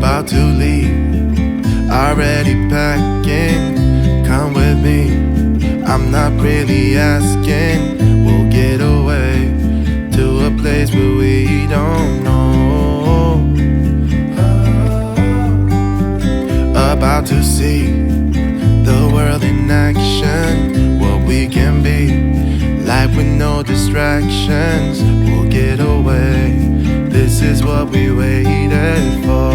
about to leave, already packing. Come with me, I'm not really asking. We'll get away to a place where we don't know. About to see the world in action, what we can be, life with no distractions. We'll get away, this is what we waited for.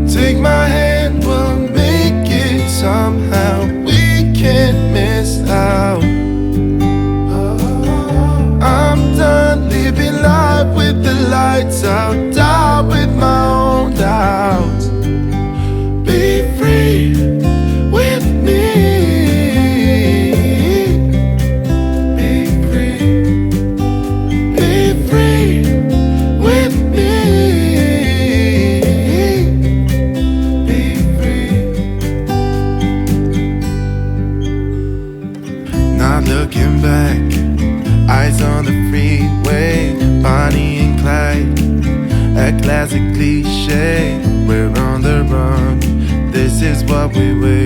Take my hand, we'll make it somehow. We can't miss out. I'm done living life with the lights out, die with my own doubts. Be free with me. Be free. Be free with me. Be free. Not looking back, eyes on the freeway, Bonnie and Clyde, a classic cliche. We're on the run, this is what we wait